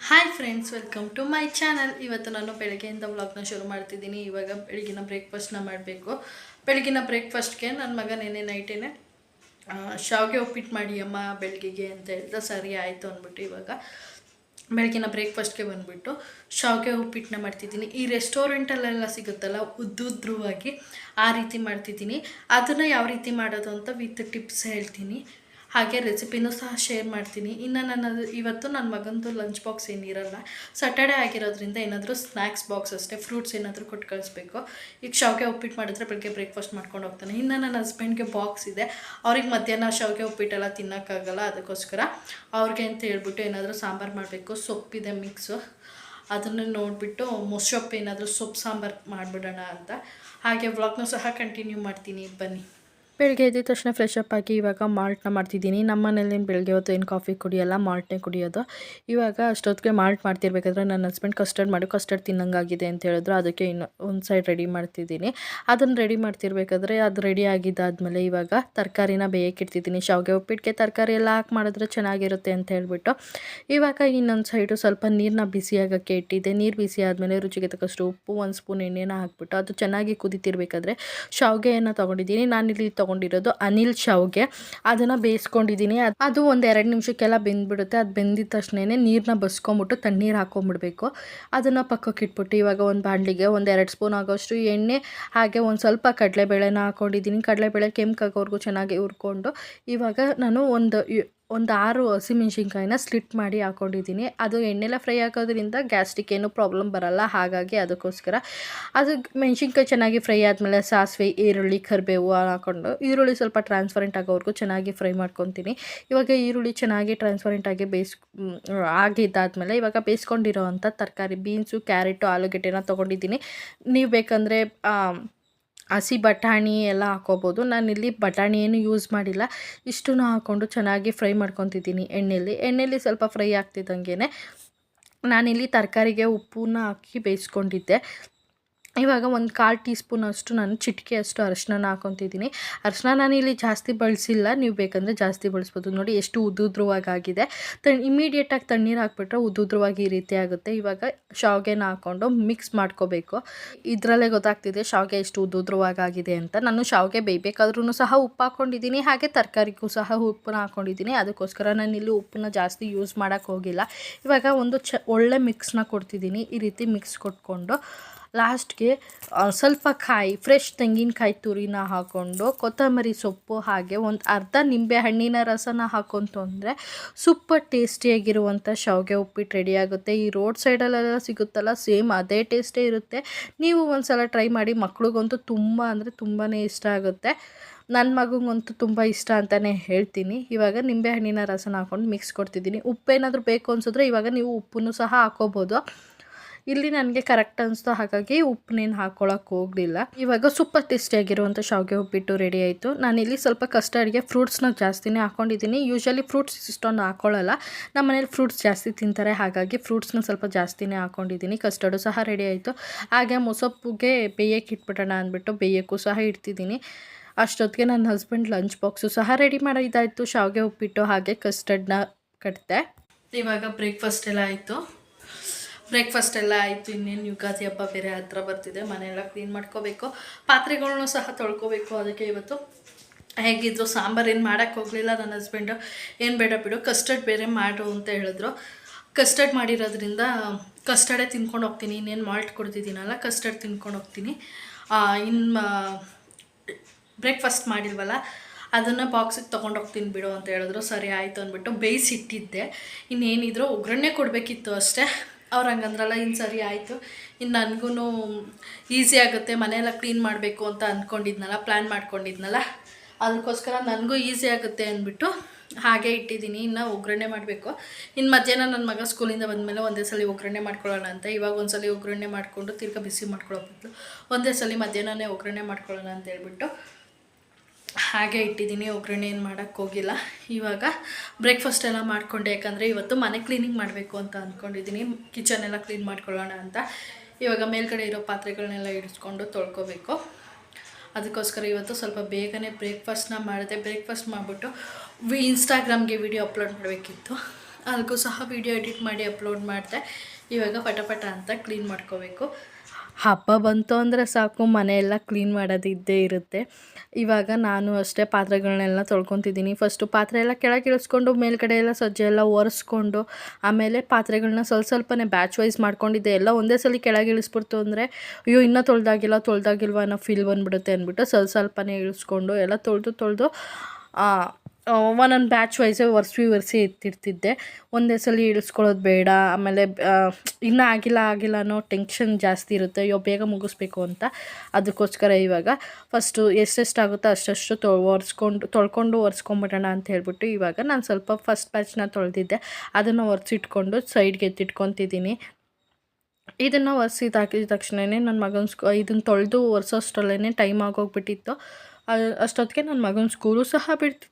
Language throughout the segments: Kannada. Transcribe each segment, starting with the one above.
Hi friends, welcome to my channel. ಇವತ್ತು ನಾನು ಬೆಳಗ್ಗೆಯಿಂದ ವ್ಲಾಗ್ನ ಶುರು ಮಾಡ್ತಿದ್ದೀನಿ. ಇವಾಗ ಬೆಳಗಿನ ಬ್ರೇಕ್ಫಾಸ್ಟ್ನ ಮಾಡಬೇಕು. ಬೆಳಗಿನ ಬ್ರೇಕ್ಫಾಸ್ಟ್ಗೆ ನನ್ನ ಮಗ ನೆನ್ನೆ ನೈಟೇನೆ ಶಾವಿಗೆ ಉಪ್ಪಿಟ್ಟು ಮಾಡಿ ಅಮ್ಮ ಬೆಳಗ್ಗೆಗೆ ಅಂತ ಹೇಳ್ದ. ಸರಿ ಆಯಿತು ಅಂದ್ಬಿಟ್ಟು ಇವಾಗ ಬೆಳಗಿನ ಬ್ರೇಕ್ಫಾಸ್ಟ್ಗೆ ಬಂದುಬಿಟ್ಟು ಶಾವಿಗೆ ಉಪ್ಪಿಟ್ಟನ್ನ ಮಾಡ್ತಿದ್ದೀನಿ. ಈ ರೆಸ್ಟೋರೆಂಟಲ್ಲೆಲ್ಲ ಸಿಗುತ್ತಲ್ಲ ಉದ್ದುದ್ರವಾಗಿ, ಆ ರೀತಿ ಮಾಡ್ತಿದ್ದೀನಿ. ಅದನ್ನು ಯಾವ ರೀತಿ ಮಾಡೋದು ಅಂತ ವಿತ್ ಟಿಪ್ಸ್ ಹೇಳ್ತೀನಿ, ಹಾಗೆ ರೆಸಿಪಿನೂ ಸಹ ಶೇರ್ ಮಾಡ್ತೀನಿ. ಇನ್ನು ಇವತ್ತು ನನ್ನ ಮಗಂದು ಲಂಚ್ ಬಾಕ್ಸ್ ಏನಿರಲ್ಲ, ಸ್ಯಾಟರ್ಡೇ ಆಗಿರೋದ್ರಿಂದ ಏನಾದರೂ ಸ್ನ್ಯಾಕ್ಸ್ ಬಾಕ್ಸ್ ಅಷ್ಟೇ, ಫ್ರೂಟ್ಸ್ ಏನಾದರೂ ಕೊಟ್ಟು ಕಳಿಸ್ಬೇಕು. ಈಗ ಶಾವಿಗೆ ಉಪ್ಪಿಟ್ಟು ಮಾಡಿದ್ರೆ ಬೆಳಗ್ಗೆ ಬ್ರೇಕ್ಫಾಸ್ಟ್ ಮಾಡ್ಕೊಂಡು ಹೋಗ್ತಾನೆ. ಇನ್ನು ನನ್ನ ಹಸ್ಬೆಂಡ್ಗೆ ಬಾಕ್ಸ್ ಇದೆ, ಅವ್ರಿಗೆ ಮಧ್ಯಾಹ್ನ ಶಾವಿಗೆ ಉಪ್ಪಿಟ್ಟೆಲ್ಲ ತಿನ್ನೋಕ್ಕಾಗಲ್ಲ, ಅದಕ್ಕೋಸ್ಕರ ಅವ್ರಿಗೆ ಅಂತ ಹೇಳ್ಬಿಟ್ಟು ಏನಾದರೂ ಸಾಂಬಾರು ಮಾಡಬೇಕು. ಸೊಪ್ಪಿದೆ ಮಿಕ್ಸು, ಅದನ್ನು ನೋಡಿಬಿಟ್ಟು ಮೊಸೊಪ್ಪು ಏನಾದರೂ ಸೊಪ್ಪು ಸಾಂಬಾರು ಮಾಡಿಬಿಡೋಣ ಅಂತ. ಹಾಗೆ ವ್ಲಾಗ್ನೂ ಸಹ ಕಂಟಿನ್ಯೂ ಮಾಡ್ತೀನಿ, ಬನ್ನಿ. ಬೆಳಗ್ಗೆ ಎದ್ದ ತಕ್ಷಣ ಫ್ರೆಶ್ ಅಪ್ ಆಗಿ ಇವಾಗ ಮಾಲ್ಟ್ನ ಮಾಡ್ತಿದ್ದೀನಿ. ನಮ್ಮ ಮನೇಲಿ ಬೆಳಗ್ಗೆ ಹೊತ್ತು ಏನು ಕಾಫಿ ಕುಡಿಯೋಲ್ಲ, ಮಾಲ್ಟ್ನೇ ಕುಡಿಯೋದು. ಇವಾಗ ಅಷ್ಟೊತ್ತಿಗೆ ಮಾಲ್ಟ್ ಮಾಡ್ತಿರ್ಬೇಕಾದ್ರೆ ನನ್ನ ಹಸ್ಬೆಂಡ್ ಕಸ್ಟರ್ಡ್ ತಿನ್ನಂಗಾಗಿದೆ ಅಂತ ಹೇಳಿದ್ರು. ಅದಕ್ಕೆ ಇನ್ನು ಒಂದು ಸೈಡ್ ರೆಡಿ ಮಾಡ್ತಿದ್ದೀನಿ. ಅದನ್ನು ರೆಡಿ ಮಾಡ್ತಿರ್ಬೇಕಾದ್ರೆ ಅದು ರೆಡಿ ಆಗಿದ್ದಾದಮೇಲೆ ಇವಾಗ ತರಕಾರಿನ ಬೇಯಕ್ಕಿಡ್ತಿದ್ದೀನಿ. ಶಾವಿಗೆ ಉಪ್ಪಿಟ್ಟಿಗೆ ತರಕಾರಿ ಎಲ್ಲ ಹಾಕಿ ಮಾಡಿದ್ರೆ ಚೆನ್ನಾಗಿರುತ್ತೆ ಅಂತ ಹೇಳ್ಬಿಟ್ಟು ಇವಾಗ ಇನ್ನೊಂದು ಸೈಡು ಸ್ವಲ್ಪ ನೀರನ್ನ ಬಿಸಿಯಾಗೋಕ್ಕೆ ಇಟ್ಟಿದ್ದೆ. ನೀರು ಬಿಸಿ ಆದಮೇಲೆ ರುಚಿಗೆ ತಕ್ಕಷ್ಟು ಉಪ್ಪು, 1 ಸ್ಪೂನ್ ಎಣ್ಣೆನ ಹಾಕ್ಬಿಟ್ಟು ಅದು ಚೆನ್ನಾಗಿ ಕುದಿತಿರ್ಬೇಕಾದ್ರೆ ಶಾವಿಗೆಯನ್ನು ತೊಗೊಂಡಿದ್ದೀನಿ. ನಾನಿಲ್ಲಿ ತೊಗೊಂಡಿರೋದು ಅನಿಲ್ ಶಾವಿಗೆ, ಅದನ್ನು ಬೇಯಿಸ್ಕೊಂಡಿದ್ದೀನಿ. ಅದು ಒಂದು 2 ನಿಮಿಷಕ್ಕೆಲ್ಲ ಬೆಂದ್ಬಿಡುತ್ತೆ. ಅದು ಬೆಂದಿದ ತಕ್ಷಣ ನೀರನ್ನ ಬಸ್ಕೊಂಬಿಟ್ಟು ತಣ್ಣೀರು ಹಾಕ್ಕೊಂಬಿಡ್ಬೇಕು. ಅದನ್ನು ಪಕ್ಕಕ್ಕೆ ಇಟ್ಬಿಟ್ಟು ಇವಾಗ ಒಂದು ಬಾಣಲಿಗೆ ಒಂದು 2 ಸ್ಪೂನ್ ಆಗೋಷ್ಟು ಎಣ್ಣೆ, ಹಾಗೆ ಒಂದು ಸ್ವಲ್ಪ ಕಡಲೆಬೇಳೆನ ಹಾಕ್ಕೊಂಡಿದ್ದೀನಿ. ಕಡಲೆಬೇಳೆ ಕೆಂಪಾಗೋವರೆಗೂ ಚೆನ್ನಾಗಿ ಹುರ್ಕೊಂಡು ಇವಾಗ ನಾನು ಒಂದು 6 ಹಸಿಮೆಣ್ಸಿನ್ಕಾಯಿನ ಸ್ಲಿಟ್ ಮಾಡಿ ಹಾಕ್ಕೊಂಡಿದ್ದೀನಿ. ಅದು ಎಣ್ಣೆಲ್ಲ ಫ್ರೈ ಆಗೋದ್ರಿಂದ ಗ್ಯಾಸ್ಟ್ರಿಕ್ ಏನೂ ಪ್ರಾಬ್ಲಮ್ ಬರೋಲ್ಲ, ಹಾಗಾಗಿ ಅದಕ್ಕೋಸ್ಕರ ಅದು ಮೆಣಸಿನ್ಕಾಯಿ ಚೆನ್ನಾಗಿ ಫ್ರೈ ಆದಮೇಲೆ ಸಾಸಿವೆ, ಈರುಳ್ಳಿ, ಕರಿಬೇವು ಹಾಕ್ಕೊಂಡು ಈರುಳ್ಳಿ ಸ್ವಲ್ಪ ಟ್ರಾನ್ಸ್ಪರೆಂಟ್ ಆಗೋವರೆಗೂ ಚೆನ್ನಾಗಿ ಫ್ರೈ ಮಾಡ್ಕೊತೀನಿ. ಇವಾಗ ಈರುಳ್ಳಿ ಚೆನ್ನಾಗಿ ಟ್ರಾನ್ಸ್ಪರೆಂಟ್ ಆಗಿ ಆಗಿದ್ದಾದಮೇಲೆ ಇವಾಗ ಬೇಯಿಸ್ಕೊಂಡಿರೋ ಅಂಥ ತರಕಾರಿ ಬೀನ್ಸು, ಕ್ಯಾರೆಟು, ಆಲೂಗೆಡ್ಡೆನ ತೊಗೊಂಡಿದ್ದೀನಿ. ನೀವು ಬೇಕಂದರೆ ಹಸಿ ಬಟಾಣಿ ಎಲ್ಲ ಹಾಕ್ಕೋಬೋದು. ನಾನಿಲ್ಲಿ ಬಟಾಣಿ ಏನು ಯೂಸ್ ಮಾಡಿಲ್ಲ. ಇಷ್ಟನ್ನು ಹಾಕ್ಕೊಂಡು ಚೆನ್ನಾಗಿ ಫ್ರೈ ಮಾಡ್ಕೊತಿದ್ದೀನಿ ಎಣ್ಣೆಯಲ್ಲಿ ಸ್ವಲ್ಪ ಫ್ರೈ ಆಗ್ತಿದ್ದಂಗೆ ನಾನಿಲ್ಲಿ ತರಕಾರಿಗೆ ಉಪ್ಪನ್ನ ಹಾಕಿ ಬೇಯಿಸ್ಕೊಂಡಿದ್ದೆ. ಇವಾಗ ಒಂದು 1/4 ಟೀ ಸ್ಪೂನ್ ಅಷ್ಟು ನಾನು ಚಿಟಿಕೆ ಅಷ್ಟು ಅರಿಶಿನ ಹಾಕ್ಕೊತಿದ್ದೀನಿ. ಅರಿಶಿನ ನಾನಿಲ್ಲಿ ಜಾಸ್ತಿ ಬಳಸಿಲ್ಲ, ನೀವು ಬೇಕಂದರೆ ಜಾಸ್ತಿ ಬಳಸ್ಬೋದು. ನೋಡಿ ಎಷ್ಟು ಉದ್ದುದ್ರವಾಗಿದೆ. ಇಮಿಡಿಯೇಟಾಗಿ ತಣ್ಣೀರು ಹಾಕ್ಬಿಟ್ರೆ ಉದ್ದುದ್ರವಾಗಿ ಈ ರೀತಿ ಆಗುತ್ತೆ. ಇವಾಗ ಶಾವಿಗೆನ ಹಾಕ್ಕೊಂಡು ಮಿಕ್ಸ್ ಮಾಡ್ಕೋಬೇಕು. ಇದರಲ್ಲೇ ಗೊತ್ತಾಗ್ತಿದೆ ಶಾವಿಗೆ ಎಷ್ಟು ಉದ್ದುದ್ರವಾಗಿದೆ ಅಂತ. ನಾನು ಶಾವಿಗೆ ಬೇಯಬೇಕಾದ್ರೂ ಸಹ ಉಪ್ಪು ಹಾಕ್ಕೊಂಡಿದ್ದೀನಿ, ಹಾಗೆ ತರಕಾರಿಗೂ ಸಹ ಉಪ್ಪನ್ನ ಹಾಕ್ಕೊಂಡಿದ್ದೀನಿ. ಅದಕ್ಕೋಸ್ಕರ ನಾನಿಲ್ಲಿ ಉಪ್ಪನ್ನ ಜಾಸ್ತಿ ಯೂಸ್ ಮಾಡೋಕ್ಕೆ ಹೋಗಿಲ್ಲ. ಇವಾಗ ಒಂದು ಒಳ್ಳೆ ಮಿಕ್ಸ್ನ ಕೊಡ್ತಿದ್ದೀನಿ. ಈ ರೀತಿ ಮಿಕ್ಸ್ ಕೊಟ್ಕೊಂಡು ಲಾಸ್ಟ್ಗೆ ಸ್ವಲ್ಪ ಫ್ರೆಶ್ ತೆಂಗಿನಕಾಯಿ ತುರಿನ ಹಾಕ್ಕೊಂಡು ಕೊತ್ತಂಬರಿ ಸೊಪ್ಪು, ಹಾಗೆ ಒಂದು ಅರ್ಧ ನಿಂಬೆ ಹಣ್ಣಿನ ರಸನ ಹಾಕೊಂತಂದರೆ ಸೂಪರ್ ಟೇಸ್ಟಿಯಾಗಿರುವಂಥ ಶಾವಿಗೆ ಉಪ್ಪಿಟ್ಟು ರೆಡಿಯಾಗುತ್ತೆ. ಈ ರೋಡ್ ಸೈಡಲ್ಲೆಲ್ಲ ಸಿಗುತ್ತಲ್ಲ, ಸೇಮ್ ಅದೇ ಟೇಸ್ಟೇ ಇರುತ್ತೆ. ನೀವು ಒಂದು ಸಲ ಟ್ರೈ ಮಾಡಿ. ಮಕ್ಳಿಗಂತೂ ತುಂಬ ಅಂದರೆ ತುಂಬಾ ಇಷ್ಟ ಆಗುತ್ತೆ. ನನ್ನ ಮಗಂಗಂತೂ ತುಂಬ ಇಷ್ಟ ಅಂತಲೇ ಹೇಳ್ತೀನಿ. ಇವಾಗ ನಿಂಬೆ ಹಣ್ಣಿನ ರಸನ ಹಾಕ್ಕೊಂಡು ಮಿಕ್ಸ್ ಕೊಡ್ತಿದ್ದೀನಿ. ಉಪ್ಪೇನಾದರೂ ಬೇಕು ಅನಿಸಿದ್ರೆ ಇವಾಗ ನೀವು ಉಪ್ಪನ್ನು ಸಹ ಹಾಕ್ಕೋಬೋದು. ಇಲ್ಲಿ ನನಗೆ ಕರೆಕ್ಟ್ ಅನಿಸ್ತು, ಹಾಗಾಗಿ ಉಪ್ಪನ್ನೇನು ಹಾಕ್ಕೊಳಕ್ಕೆ ಹೋಗಲಿಲ್ಲ. ಇವಾಗ ಸೂಪರ್ ಟೇಸ್ಟಿಯಾಗಿರುವಂಥ ಶಾವಿಗೆ ಉಪ್ಪಿಟ್ಟು ರೆಡಿ ಆಯಿತು. ನಾನಿಲ್ಲಿ ಸ್ವಲ್ಪ ಕಸ್ಟರ್ಡ್ಗೆ ಫ್ರೂಟ್ಸ್ನ ಜಾಸ್ತಿನೇ ಹಾಕ್ಕೊಂಡಿದ್ದೀನಿ. ಯೂಶ್ವಲಿ ಫ್ರೂಟ್ಸ್ ಇಷ್ಟೊಂದು ಹಾಕ್ಕೊಳ್ಳಲ್ಲ, ನಮ್ಮ ಮನೇಲಿ ಫ್ರೂಟ್ಸ್ ಜಾಸ್ತಿ ತಿಂತಾರೆ, ಹಾಗಾಗಿ ಫ್ರೂಟ್ಸ್ನ ಸ್ವಲ್ಪ ಜಾಸ್ತಿನೇ ಹಾಕ್ಕೊಂಡಿದ್ದೀನಿ. ಕಸ್ಟರ್ಡು ಸಹ ರೆಡಿ ಆಯಿತು. ಹಾಗೆ ಮೊಸೊಪ್ಪಿಗೆ ಬೇಯಕ್ಕೆ ಇಟ್ಬಿಡೋಣ ಅಂದ್ಬಿಟ್ಟು ಬೇಯಕ್ಕೂ ಸಹ ಇಡ್ತಿದ್ದೀನಿ. ಅಷ್ಟೊತ್ತಿಗೆ ನನ್ನ ಹಸ್ಬೆಂಡ್ ಲಂಚ್ ಬಾಕ್ಸು ಸಹ ರೆಡಿ ಮಾಡಿದ್ದಾಯಿತು. ಶಾವಿಗೆ ಉಪ್ಪಿಟ್ಟು ಹಾಗೆ ಕಸ್ಟರ್ಡ್ನ ಕಟ್ತೆ. ಇವಾಗ ಬ್ರೇಕ್ಫಾಸ್ಟ್ ಎಲ್ಲ ಆಯಿತು. ಇನ್ನೇನು ಯುಗಾದಿ ಹಬ್ಬ ಬೇರೆ ಹತ್ರ ಬರ್ತಿದೆ. ಮನೆಯೆಲ್ಲ ಕ್ಲೀನ್ ಮಾಡ್ಕೋಬೇಕು, ಪಾತ್ರೆಗಳನ್ನೂ ಸಹ ತೊಳ್ಕೊಬೇಕು. ಅದಕ್ಕೆ ಇವತ್ತು ಹೇಗಿದ್ರು ಸಾಂಬಾರು ಏನು ಮಾಡೋಕ್ಕೆ ಹೋಗಲಿಲ್ಲ. ನನ್ನ ಹಸ್ಬೆಂಡು ಏನು ಬೇಡ ಬಿಡು, ಕಸ್ಟರ್ಡ್ ಬೇರೆ ಮಾಡು ಅಂತ ಹೇಳಿದ್ರು. ಕಸ್ಟರ್ಡ್ ಮಾಡಿರೋದ್ರಿಂದ ಕಸ್ಟರ್ಡೇ ತಿನ್ಕೊಂಡು ಹೋಗ್ತೀನಿ. ಇನ್ನೇನು ಮಾಲ್ಟ್ ಕೊಡ್ತಿದ್ದೀನಲ್ಲ, ಕಸ್ಟರ್ಡ್ ತಿನ್ಕೊಂಡು ಹೋಗ್ತೀನಿ. ಇನ್ನು ಬ್ರೇಕ್ಫಾಸ್ಟ್ ಮಾಡಿಲ್ವಲ್ಲ, ಅದನ್ನು ಬಾಕ್ಸಿಗೆ ತೊಗೊಂಡೋಗ್ತೀನಿ ಬಿಡು ಅಂತ ಹೇಳಿದ್ರು. ಸರಿ ಆಯಿತು ಅಂದ್ಬಿಟ್ಟು ಬೇಯಿಸಿಟ್ಟಿದ್ದೆ. ಇನ್ನೇನಿದ್ರು ಒಗ್ಗರಣೆ ಕೊಡಬೇಕಿತ್ತು ಅಷ್ಟೇ. ಅವ್ರು ಹಂಗಂದ್ರಲ್ಲ, ಇನ್ನು ಸರಿ ಆಯಿತು. ಇನ್ನು ನನಗೂ ಈಸಿ ಆಗುತ್ತೆ. ಮನೆಯೆಲ್ಲ ಕ್ಲೀನ್ ಮಾಡಬೇಕು ಅಂತ ಪ್ಲ್ಯಾನ್ ಮಾಡ್ಕೊಂಡಿದ್ನಲ್ಲ, ಅದಕ್ಕೋಸ್ಕರ ನನಗೂ ಈಸಿ ಆಗುತ್ತೆ ಅಂದ್ಬಿಟ್ಟು ಹಾಗೆ ಇಟ್ಟಿದ್ದೀನಿ. ಇನ್ನು ಒಗ್ಗರಣೆ ಮಾಡಬೇಕು. ಇನ್ನು ಮಧ್ಯಾಹ್ನ ನನ್ನ ಮಗ ಸ್ಕೂಲಿಂದ ಬಂದಮೇಲೆ ಒಂದೇ ಸಲ ಒಗ್ಗರಣೆ ಮಾಡ್ಕೊಳ್ಳೋಣ ಅಂತ ಇವಾಗ ಒಂದು ಸಲ ಒಗ್ಗರಣೆ ಮಾಡಿಕೊಂಡು ತಿರ್ಗಾ ಬಿಸಿ ಮಾಡ್ಕೊಳ್ಳೋದು, ಒಂದೇ ಸಲ ಮಧ್ಯಾಹ್ನನೇ ಒಗ್ಗರಣೆ ಮಾಡ್ಕೊಳ್ಳೋಣ ಅಂತ ಹೇಳ್ಬಿಟ್ಟು ಹಾಗೆ ಇಟ್ಟಿದ್ದೀನಿ. ಒಗ್ಗರಣೆ ಏನು ಮಾಡೋಕ್ಕೆ ಹೋಗಿಲ್ಲ. ಇವಾಗ ಬ್ರೇಕ್ಫಾಸ್ಟ್ ಎಲ್ಲ ಮಾಡಿಕೊಂಡೆ, ಯಾಕಂದರೆ ಇವತ್ತು ಮನೆ ಕ್ಲೀನಿಂಗ್ ಮಾಡಬೇಕು ಅಂತ ಅಂದ್ಕೊಂಡಿದ್ದೀನಿ. ಕಿಚನ್ ಎಲ್ಲ ಕ್ಲೀನ್ ಮಾಡ್ಕೊಳ್ಳೋಣ ಅಂತ. ಇವಾಗ ಮೇಲ್ಗಡೆ ಇರೋ ಪಾತ್ರೆಗಳನ್ನೆಲ್ಲ ಇಡಿಸ್ಕೊಂಡು ತೊಳ್ಕೊಬೇಕು. ಅದಕ್ಕೋಸ್ಕರ ಇವತ್ತು ಸ್ವಲ್ಪ ಬೇಗನೆ ಬ್ರೇಕ್ಫಾಸ್ಟ್ನ ಮಾಡಿದೆ. ಬ್ರೇಕ್ಫಾಸ್ಟ್ ಮಾಡಿಬಿಟ್ಟು ಇನ್ಸ್ಟಾಗ್ರಾಮ್ಗೆ ವಿಡಿಯೋ ಅಪ್ಲೋಡ್ ಮಾಡಬೇಕಿತ್ತು. ಅದಕ್ಕೂ ಸಹ ವಿಡಿಯೋ ಎಡಿಟ್ ಮಾಡಿ ಅಪ್ಲೋಡ್ ಮಾಡಿದೆ. ಇವಾಗ ಪಟ ಅಂತ ಕ್ಲೀನ್ ಮಾಡ್ಕೋಬೇಕು. ಹಬ್ಬ ಬಂತು ಅಂದರೆ ಸಾಕು ಮನೆಯೆಲ್ಲ ಕ್ಲೀನ್ ಮಾಡೋದು ಇದ್ದೇ ಇರುತ್ತೆ. ಇವಾಗ ನಾನು ಅಷ್ಟೇ ಪಾತ್ರೆಗಳನ್ನೆಲ್ಲ ತೊಳ್ಕೊತಿದ್ದೀನಿ. ಫಸ್ಟು ಪಾತ್ರೆ ಎಲ್ಲ ಕೆಳಗೆ ಇಳಿಸ್ಕೊಂಡು ಮೇಲ್ಗಡೆ ಎಲ್ಲ ಸಜ್ಜೆ ಎಲ್ಲ ಒರೆಸ್ಕೊಂಡು ಆಮೇಲೆ ಪಾತ್ರೆಗಳನ್ನ ಸ್ವಲ್ಪನೇ ಬ್ಯಾಚ್ ವೈಸ್ ಮಾಡ್ಕೊಂಡಿದ್ದೆ. ಎಲ್ಲ ಒಂದೇ ಸಲ ಕೆಳಗೆ ಇಳಿಸ್ಬಿಡ್ತು ಅಂದರೆ ಅಯ್ಯೋ ಇನ್ನೂ ತೊಳ್ದಾಗಿಲ್ವ ಅನ್ನೋ ಫೀಲ್ ಬಂದುಬಿಡುತ್ತೆ ಅಂದ್ಬಿಟ್ಟು ಸ್ವಲ್ಪನೇ ಇಳಿಸ್ಕೊಂಡು ಎಲ್ಲ ತೊಳೆದು ಒಂದೊಂದು ಬ್ಯಾಚ್ ವೈಸೇ ಒರೆಸಿ ಎತ್ತಿಡ್ತಿದ್ದೆ. ಒಂದೇ ಸಲ ಇಳಿಸ್ಕೊಳ್ಳೋದು ಬೇಡ. ಆಮೇಲೆ ಇನ್ನೂ ಆಗಿಲ್ಲ ಅನ್ನೋ ಟೆನ್ಷನ್ ಜಾಸ್ತಿ ಇರುತ್ತೆ. ಅಯ್ಯೋ ಬೇಗ ಮುಗಿಸ್ಬೇಕು ಅಂತ. ಅದಕ್ಕೋಸ್ಕರ ಇವಾಗ ಫಸ್ಟು ಎಷ್ಟೆಷ್ಟಾಗುತ್ತೋ ಅಷ್ಟು ತೊಳ್ಕೊಂಡು ಒರೆಸ್ಕೊಂಬಿಡೋಣ ಅಂತ ಹೇಳ್ಬಿಟ್ಟು ಇವಾಗ ನಾನು ಸ್ವಲ್ಪ ಫಸ್ಟ್ ಬ್ಯಾಚ್ನ ತೊಳೆದಿದ್ದೆ. ಅದನ್ನು ಒರೆಸಿಟ್ಕೊಂಡು ಸೈಡ್ಗೆ ಎತ್ತಿಟ್ಕೊತಿದ್ದೀನಿ. ಇದನ್ನು ಒರೆಸಿದಾಕಿದ ತಕ್ಷಣವೇ ನನ್ನ ಮಗನ ಇದನ್ನು ತೊಳೆದು ಒರೆಸೋಷ್ಟರಲ್ಲೇ ಟೈಮ್ ಆಗೋಗ್ಬಿಟ್ಟಿತ್ತು. ಅಷ್ಟೊತ್ತಿಗೆ ನನ್ನ ಮಗನ ಸ್ಕೂಲು ಸಹ ಬಿಡ್ತಿತ್ತು.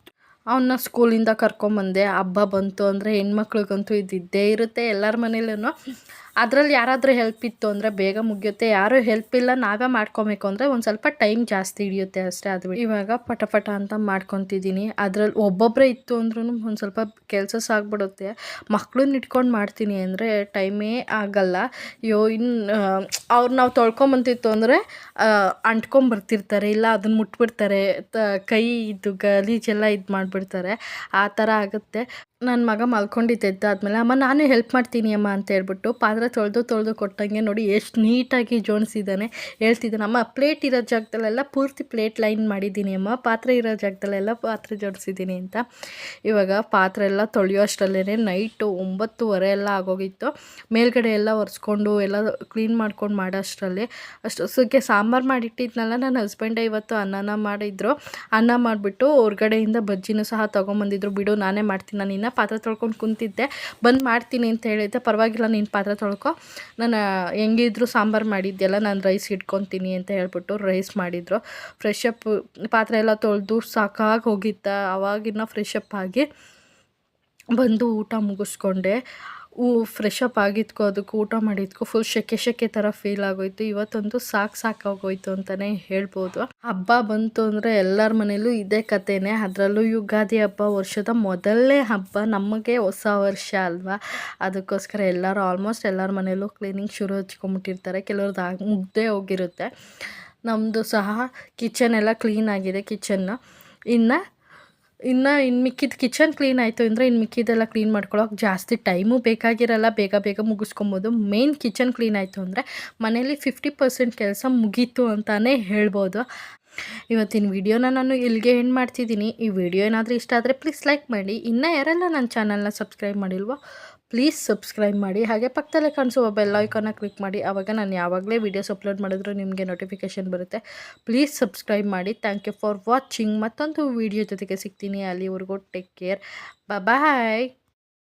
ಅವನ್ನ ಸ್ಕೂಲಿಂದ ಕರ್ಕೊಂಬಂದೆ. ಹಬ್ಬ ಬಂತು ಅಂದರೆ ಹೆಣ್ಮಕ್ಳಿಗಂತೂ ಇದ್ದೇ ಇರುತ್ತೆ ಎಲ್ಲರ ಮನೇಲೂ. ಅದರಲ್ಲಿ ಯಾರಾದರೂ ಹೆಲ್ಪ್ ಇತ್ತು ಅಂದರೆ ಬೇಗ ಮುಗಿಯುತ್ತೆ. ಯಾರೂ ಹೆಲ್ಪ್ ಇಲ್ಲ ನಾವೇ ಮಾಡ್ಕೊಬೇಕು ಅಂದರೆ ಒಂದು ಸ್ವಲ್ಪ ಟೈಮ್ ಜಾಸ್ತಿ ಹಿಡಿಯುತ್ತೆ ಅಷ್ಟೇ. ಅದು ಇವಾಗ ಪಟ ಅಂತ ಮಾಡ್ಕೊತಿದ್ದೀನಿ. ಅದ್ರಲ್ಲಿ ಒಬ್ಬೊಬ್ಬರೇ ಇತ್ತು ಅಂದ್ರೂ ಒಂದು ಸ್ವಲ್ಪ ಕೆಲಸ ಸಾಗ್ಬಿಡುತ್ತೆ. ಮಕ್ಳನ್ನ ಇಟ್ಕೊಂಡು ಮಾಡ್ತೀನಿ ಅಂದರೆ ಟೈಮೇ ಆಗಲ್ಲ. ನಾವು ತೊಳ್ಕೊಂಬಂತಿತ್ತು ಅಂದರೆ ಅಂಟ್ಕೊಂಬರ್ತಿರ್ತಾರೆ, ಇಲ್ಲ ಅದನ್ನು ಮುಟ್ಬಿಡ್ತಾರೆ, ಕೈ ಗಲೀಜೆಲ್ಲ ಮಾಡಿಬಿಡ್ತಾರೆ. ಆ ಥರ ಆಗುತ್ತೆ. ನನ್ನ ಮಗ ಮಲ್ಕೊಂಡಿದ್ದು ಎದ್ದಾದ್ಮೇಲೆ ಅಮ್ಮ ನಾನು ಹೆಲ್ಪ್ ಮಾಡ್ತೀನಿ ಅಮ್ಮ ಅಂತ ಹೇಳ್ಬಿಟ್ಟು ಪಾತ್ರೆ ತೊಳೆದು ಕೊಟ್ಟಂಗೆ ನೋಡಿ ಎಷ್ಟು ನೀಟಾಗಿ ಜೋಡಿಸಿದ್ದಾನೆ. ಹೇಳ್ತಿದ್ದಾನೆ ಅಮ್ಮ ಪ್ಲೇಟ್ ಇರೋ ಜಾಗದಲ್ಲೆಲ್ಲ ಪೂರ್ತಿ ಪ್ಲೇಟ್ ಲೈನ್ ಮಾಡಿದ್ದೀನಿ ಅಮ್ಮ, ಪಾತ್ರೆ ಇರೋ ಜಾಗದಲ್ಲೆಲ್ಲ ಪಾತ್ರೆ ಜೋಡಿಸಿದ್ದೀನಿ ಅಂತ. ಇವಾಗ ಪಾತ್ರೆ ಎಲ್ಲ ತೊಳೆಯೋ ಅಷ್ಟರಲ್ಲೇ ನೈಟು 9:30 ಎಲ್ಲ ಆಗೋಗಿತ್ತು. ಮೇಲ್ಗಡೆ ಎಲ್ಲ ಒರೆಸ್ಕೊಂಡು ಎಲ್ಲ ಕ್ಲೀನ್ ಮಾಡ್ಕೊಂಡು ಮಾಡೋ ಅಷ್ಟರಲ್ಲಿ ಅಷ್ಟೊತ್ತಿಗೆ ಸಾಂಬಾರು ಮಾಡಿಟ್ಟಿದ್ನಲ್ಲ ನನ್ನ ಹಸ್ಬೆಂಡೇ ಇವತ್ತು ಅನ್ನನ ಮಾಡಿದ್ರು. ಅನ್ನ ಮಾಡಿಬಿಟ್ಟು ಹೊರ್ಗಡೆಯಿಂದ ಬಜ್ಜಿನೂ ಸಹ ತೊಗೊಂಬಂದಿದ್ರು. ಬಿಡು ನಾನೇ ಮಾಡ್ತೀನಿ, ನಾನು ಇನ್ನೂ ಪಾತ್ರೆ ತೊಳ್ಕೊಂಡು ಕುಂತಿದ್ದೆ, ಬಂದು ಮಾಡ್ತೀನಿ ಅಂತ ಹೇಳಿದ್ದೆ. ಪರವಾಗಿಲ್ಲ ನೀನು ಪಾತ್ರೆ ತೊಳ್ಕೊ, ನಾನು ಹೆಂಗಿದ್ರು ಸಾಂಬಾರು ಮಾಡಿದ್ದೆಲ್ಲ ನಾನು ರೈಸ್ ಇಟ್ಕೊತೀನಿ ಅಂತ ಹೇಳ್ಬಿಟ್ಟು ರೈಸ್ ಮಾಡಿದರು. ಫ್ರೆಶಪ್ ಪಾತ್ರೆ ಎಲ್ಲ ತೊಳೆದು ಸಾಕಾಗಿ ಹೋಗಿತ್ತ. ಅವಾಗಿನ್ನ ಫ್ರೆಶಪ್ ಆಗಿ ಬಂದು ಊಟ ಮುಗಿಸ್ಕೊಂಡೆ. ಫ್ರೆಶಪ್ ಆಗಿದ್ಕೋ ಅದಕ್ಕೆ ಊಟ ಮಾಡಿದ್ಕೋ ಫುಲ್ ಶೆಕೆ ಥರ ಫೀಲ್ ಆಗೋಯ್ತು. ಇವತ್ತಂತೂ ಸಾಕಾಗೋಯ್ತು ಅಂತಲೇ ಹೇಳ್ಬೋದು. ಹಬ್ಬ ಬಂತು ಅಂದರೆ ಎಲ್ಲರ ಮನೇಲೂ ಇದೇ ಕಥೆನೇ. ಅದರಲ್ಲೂ ಯುಗಾದಿ ಹಬ್ಬ ವರ್ಷದ ಮೊದಲನೇ ಹಬ್ಬ, ನಮಗೆ ಹೊಸ ವರ್ಷ ಅಲ್ವಾ. ಅದಕ್ಕೋಸ್ಕರ ಆಲ್ಮೋಸ್ಟ್ ಎಲ್ಲರ ಮನೇಲೂ ಕ್ಲೀನಿಂಗ್ ಶುರು ಹಚ್ಕೊಂಬಿಟ್ಟಿರ್ತಾರೆ. ಕೆಲವ್ರದ್ದು ಮುಗ್ದೇ ಹೋಗಿರುತ್ತೆ. ನಮ್ಮದು ಸಹ ಕಿಚನ್ ಎಲ್ಲ ಕ್ಲೀನ್ ಆಗಿದೆ. ಇನ್ನು ಮಿಕ್ಕಿದ ಕಿಚನ್ ಕ್ಲೀನ್ ಆಯಿತು ಅಂದರೆ ಇನ್ನು ಮಿಕ್ಕಿದೆಲ್ಲ ಕ್ಲೀನ್ ಮಾಡ್ಕೊಳ್ಳೋಕೆ ಜಾಸ್ತಿ ಟೈಮು ಬೇಕಾಗಿರಲ್ಲ, ಬೇಗ ಮುಗಿಸ್ಕೊಬೋದು. ಮೇನ್ ಕಿಚನ್ ಕ್ಲೀನ್ ಆಯಿತು ಅಂದರೆ ಮನೇಲಿ 50% ಕೆಲಸ ಮುಗೀತು ಅಂತಲೇ ಹೇಳ್ಬೋದು. ಇವತ್ತಿನ ವಿಡಿಯೋನ ನಾನು ಇಲ್ಲಿಗೆ ಎಂಡ್ ಮಾಡ್ತಿದ್ದೀನಿ. ಈ ವಿಡಿಯೋ ಏನಾದರೂ ಇಷ್ಟ ಆದರೆ ಪ್ಲೀಸ್ ಲೈಕ್ ಮಾಡಿ. ಇನ್ನೂ ಯಾರೆಲ್ಲ ನನ್ನ ಚಾನಲ್ನ ಸಬ್ಸ್ಕ್ರೈಬ್ ಮಾಡಿಲ್ವೋ ಪ್ಲೀಸ್ ಸಬ್ಸ್ಕ್ರೈಬ್ ಮಾಡಿ. ಹಾಗೆ ಪಕ್ಕದಲ್ಲೇ ಕಾಣಿಸುವ ಬೆಲ್ ಐಕಾನ್ನ ಕ್ಲಿಕ್ ಮಾಡಿ. ಆವಾಗ ನಾನು ಯಾವಾಗಲೇ ವೀಡಿಯೋಸ್ ಅಪ್ಲೋಡ್ ಮಾಡಿದ್ರು ನಿಮಗೆ ನೋಟಿಫಿಕೇಷನ್ ಬರುತ್ತೆ. ಪ್ಲೀಸ್ ಸಬ್ಸ್ಕ್ರೈಬ್ ಮಾಡಿ. Thank you for watching. ಮತ್ತೊಂದು ವೀಡಿಯೋ ಜೊತೆಗೆ ಸಿಗ್ತೀನಿ. ಅಲ್ಲಿವರೆಗೂ ಟೇಕ್ ಕೇರ್. ಬಾಯ್.